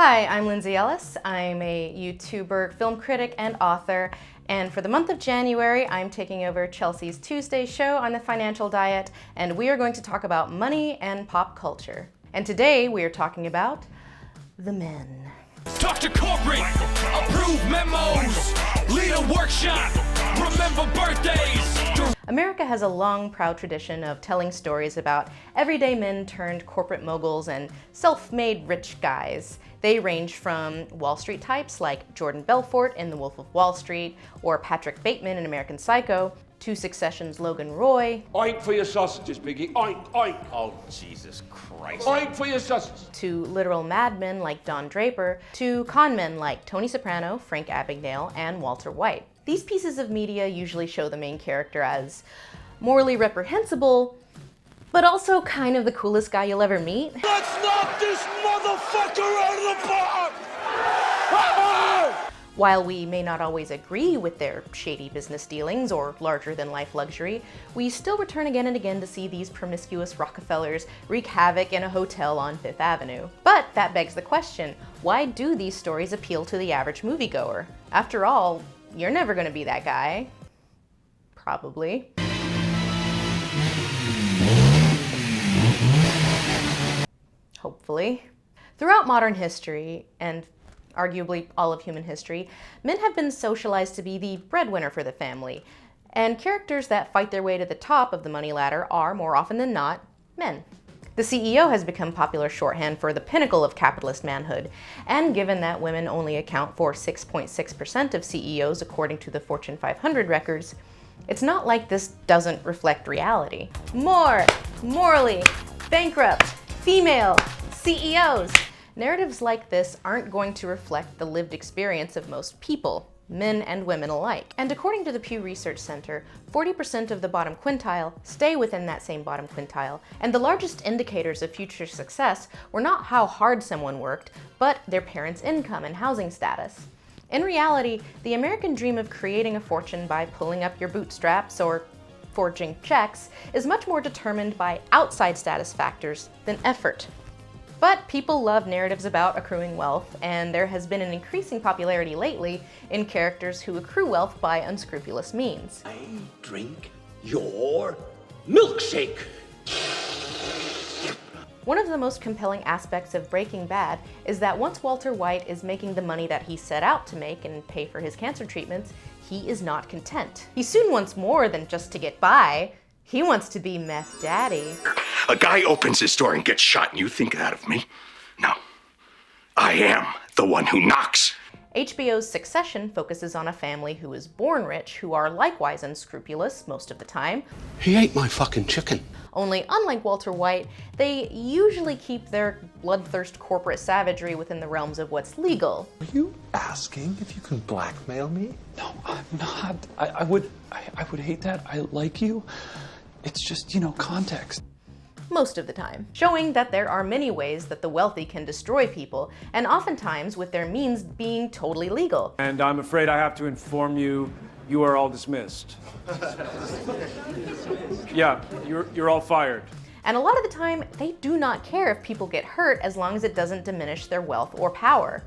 Hi, I'm Lindsay Ellis. I'm a YouTuber, film critic, and author. And for the month of January, I'm taking over Chelsea's Tuesday show on the financial diet, and we are going to talk about money and pop culture. And today we are talking about the men. Talk to corporate, approve memos, lead a workshop, remember birthdays. America has a long, proud tradition of telling stories about everyday men turned corporate moguls and self-made rich guys. They range from Wall Street types like Jordan Belfort in The Wolf of Wall Street or Patrick Bateman in American Psycho, to Succession's Logan Roy. Oink for your sausages, Biggie. Oink, oink. Oh, Jesus Christ. Oink for your sausages. To literal madmen like Don Draper, to con men like Tony Soprano, Frank Abagnale, and Walter White. These pieces of media usually show the main character as morally reprehensible, but also kind of the coolest guy you'll ever meet. Let's knock this motherfucker out of the park! While we may not always agree with their shady business dealings or larger-than-life luxury, we still return again and again to see these promiscuous Rockefellers wreak havoc in a hotel on Fifth Avenue. But that begs the question, why do these stories appeal to the average moviegoer? After all, you're never going to be that guy. Probably. Hopefully. Throughout modern history, and arguably all of human history, men have been socialized to be the breadwinner for the family, and characters that fight their way to the top of the money ladder are, more often than not, men. The CEO has become popular shorthand for the pinnacle of capitalist manhood, and given that women only account for 6.6% of CEOs according to the Fortune 500 records, it's not like this doesn't reflect reality. More morally bankrupt female CEOs. Narratives like this aren't going to reflect the lived experience of most people, men and women alike. And according to the Pew Research Center, 40% of the bottom quintile stay within that same bottom quintile, and the largest indicators of future success were not how hard someone worked, but their parents' income and housing status. In reality, the American dream of creating a fortune by pulling up your bootstraps or forging checks is much more determined by outside status factors than effort. But people love narratives about accruing wealth, and there has been an increasing popularity lately in characters who accrue wealth by unscrupulous means. I drink your milkshake. One of the most compelling aspects of Breaking Bad is that once Walter White is making the money that he set out to make and pay for his cancer treatments, he is not content. He soon wants more than just to get by. He wants to be meth daddy. A guy opens his door and gets shot, and you think that of me? No. I am the one who knocks. HBO's Succession focuses on a family who is born rich, who are likewise unscrupulous most of the time. He ate my fucking chicken. Only, unlike Walter White, they usually keep their bloodthirst corporate savagery within the realms of what's legal. Are you asking if you can blackmail me? No, I'm not. I would hate that. I like you. It's just, context. Most of the time, showing that there are many ways that the wealthy can destroy people, and oftentimes with their means being totally legal. And I'm afraid I have to inform you, you are all dismissed. Yeah, you're all fired. And a lot of the time, they do not care if people get hurt as long as it doesn't diminish their wealth or power.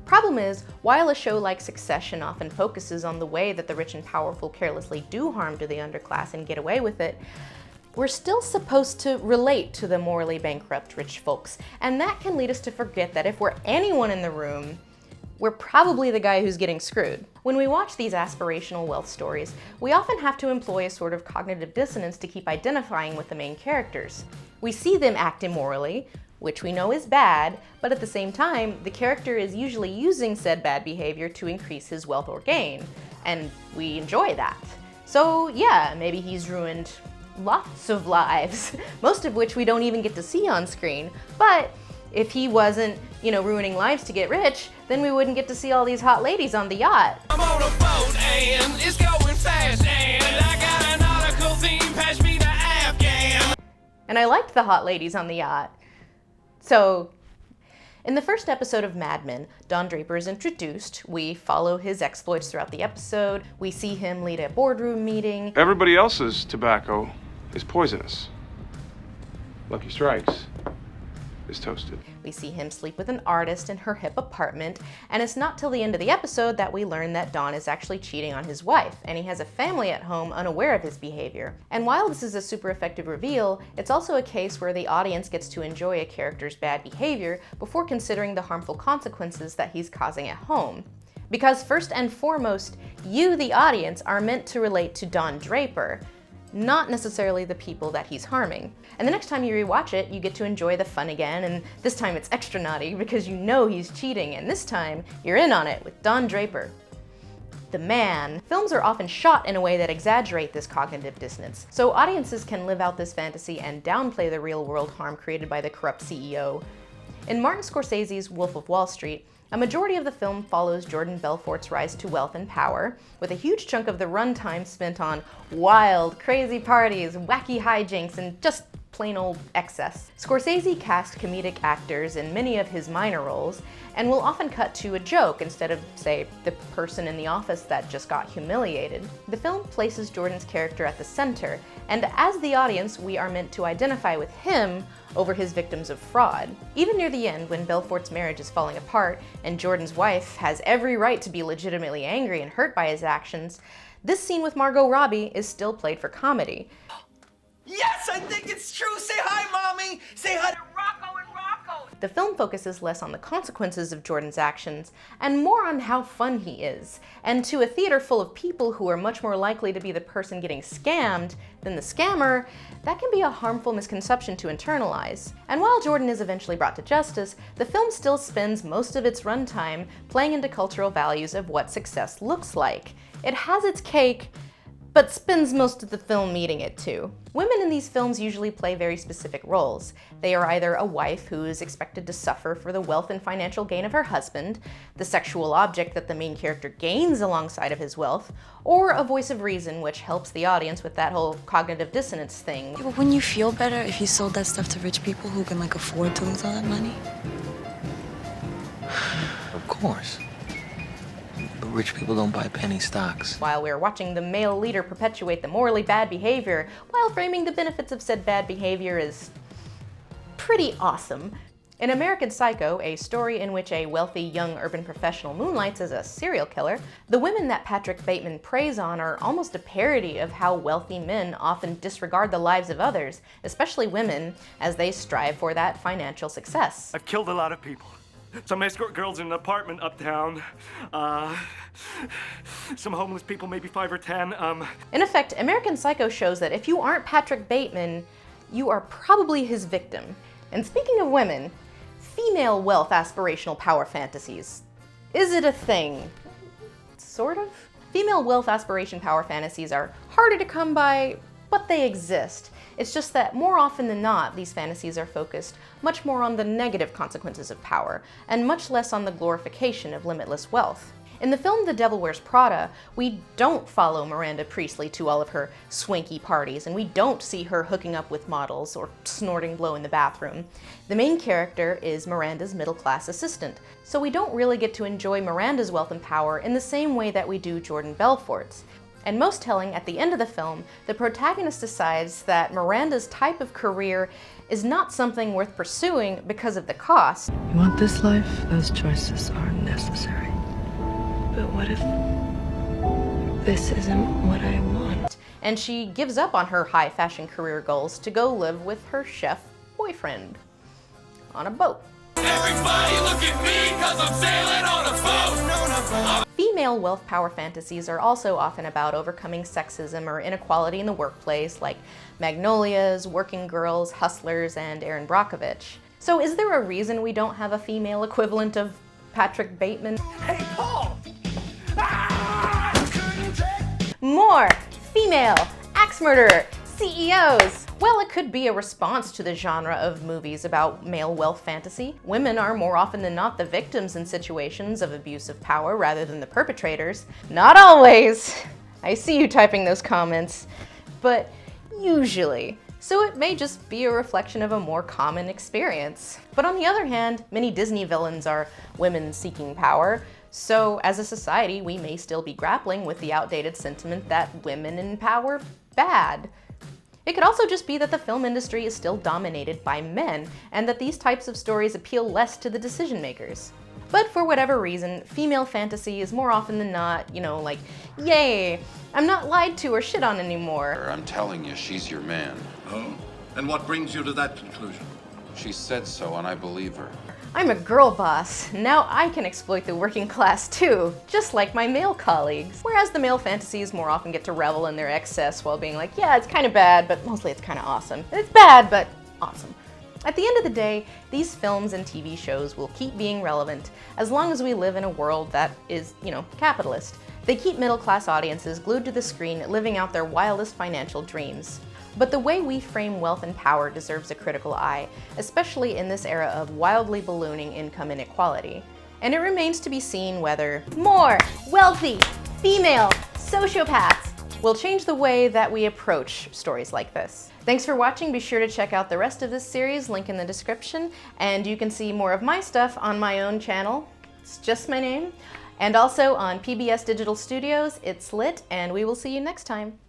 Problem is, while a show like Succession often focuses on the way that the rich and powerful carelessly do harm to the underclass and get away with it, we're still supposed to relate to the morally bankrupt rich folks, and that can lead us to forget that if we're anyone in the room, we're probably the guy who's getting screwed. When we watch these aspirational wealth stories, we often have to employ a sort of cognitive dissonance to keep identifying with the main characters. We see them act immorally, which we know is bad, but at the same time, the character is usually using said bad behavior to increase his wealth or gain, and we enjoy that. So yeah, maybe he's ruined lots of lives, most of which we don't even get to see on screen, but if he wasn't, ruining lives to get rich, then we wouldn't get to see all these hot ladies on the yacht. I'm on a boat and it's going fast and I got an article theme, pass me the Afghan. And I liked the hot ladies on the yacht. So, in the first episode of Mad Men, Don Draper is introduced. We follow his exploits throughout the episode. We see him lead a boardroom meeting. Everybody else's tobacco is poisonous. Lucky Strikes is toasted. We see him sleep with an artist in her hip apartment, and it's not till the end of the episode that we learn that Don is actually cheating on his wife, and he has a family at home unaware of his behavior. And while this is a super effective reveal, it's also a case where the audience gets to enjoy a character's bad behavior before considering the harmful consequences that he's causing at home. Because first and foremost, you, the audience, are meant to relate to Don Draper, not necessarily the people that he's harming. And the next time you rewatch it, you get to enjoy the fun again, and this time it's extra naughty because you know he's cheating, and this time you're in on it with Don Draper. The man. Films are often shot in a way that exaggerate this cognitive dissonance, so audiences can live out this fantasy and downplay the real-world harm created by the corrupt CEO. In Martin Scorsese's Wolf of Wall Street, a majority of the film follows Jordan Belfort's rise to wealth and power, with a huge chunk of the runtime spent on wild, crazy parties, wacky hijinks, and just plain old excess. Scorsese cast comedic actors in many of his minor roles, and will often cut to a joke instead of, say, the person in the office that just got humiliated. The film places Jordan's character at the center, and as the audience, we are meant to identify with him over his victims of fraud. Even near the end, when Belfort's marriage is falling apart, and Jordan's wife has every right to be legitimately angry and hurt by his actions, this scene with Margot Robbie is still played for comedy. Yes, I think it's true. Say hi, Mommy. Say hi to Rocco and Rocco. The film focuses less on the consequences of Jordan's actions and more on how fun he is. And to a theater full of people who are much more likely to be the person getting scammed than the scammer, that can be a harmful misconception to internalize. And while Jordan is eventually brought to justice, the film still spends most of its runtime playing into cultural values of what success looks like. It has its cake, but spends most of the film eating it too. Women in these films usually play very specific roles. They are either a wife who is expected to suffer for the wealth and financial gain of her husband, the sexual object that the main character gains alongside of his wealth, or a voice of reason which helps the audience with that whole cognitive dissonance thing. Yeah, but wouldn't you feel better if you sold that stuff to rich people who can afford to lose all that money? Of course. But rich people don't buy penny stocks. While we're watching the male leader perpetuate the morally bad behavior, while framing the benefits of said bad behavior is pretty awesome. In American Psycho, a story in which a wealthy young urban professional moonlights as a serial killer, the women that Patrick Bateman preys on are almost a parody of how wealthy men often disregard the lives of others, especially women, as they strive for that financial success. I've killed a lot of people. Some escort girls in an apartment uptown. Some homeless people, maybe 5 or 10. In effect, American Psycho shows that if you aren't Patrick Bateman, you are probably his victim. And speaking of women, female wealth aspirational power fantasies. Is it a thing? Sort of? Female wealth aspiration power fantasies are harder to come by, but they exist. It's just that more often than not, these fantasies are focused much more on the negative consequences of power, and much less on the glorification of limitless wealth. In the film The Devil Wears Prada, we don't follow Miranda Priestley to all of her swanky parties, and we don't see her hooking up with models or snorting blow in the bathroom. The main character is Miranda's middle-class assistant, so we don't really get to enjoy Miranda's wealth and power in the same way that we do Jordan Belfort's. And most telling, at the end of the film, the protagonist decides that Miranda's type of career is not something worth pursuing because of the cost. You want this life? Those choices are necessary. But what if this isn't what I want? And she gives up on her high fashion career goals to go live with her chef boyfriend on a boat. Everybody look at me, 'cause I'm sailing on a boat. Female wealth power fantasies are also often about overcoming sexism or inequality in the workplace, like Magnolias, Working Girls, Hustlers, and Erin Brockovich. So is there a reason we don't have a female equivalent of Patrick Bateman? Hey, Paul! More female axe murderer CEOs! Well, it could be a response to the genre of movies about male wealth fantasy. Women are more often than not the victims in situations of abuse of power rather than the perpetrators. Not always! I see you typing those comments. But usually. So it may just be a reflection of a more common experience. But on the other hand, many Disney villains are women seeking power. So as a society, we may still be grappling with the outdated sentiment that women in power bad. It could also just be that the film industry is still dominated by men, and that these types of stories appeal less to the decision makers. But for whatever reason, female fantasy is more often than not, like, yay, I'm not lied to or shit on anymore. I'm telling you, she's your man. Oh? And what brings you to that conclusion? She said so, and I believe her. I'm a girl boss. Now I can exploit the working class too, just like my male colleagues. Whereas the male fantasies more often get to revel in their excess while being like, yeah, it's kind of bad, but mostly it's kind of awesome. It's bad, but awesome. At the end of the day, these films and TV shows will keep being relevant as long as we live in a world that is, capitalist. They keep middle-class audiences glued to the screen, living out their wildest financial dreams. But the way we frame wealth and power deserves a critical eye, especially in this era of wildly ballooning income inequality. And it remains to be seen whether more wealthy female sociopaths will change the way that we approach stories like this. Thanks for watching. Be sure to check out the rest of this series, link in the description, and you can see more of my stuff on my own channel. It's just my name. And also on PBS Digital Studios. It's lit, and we will see you next time.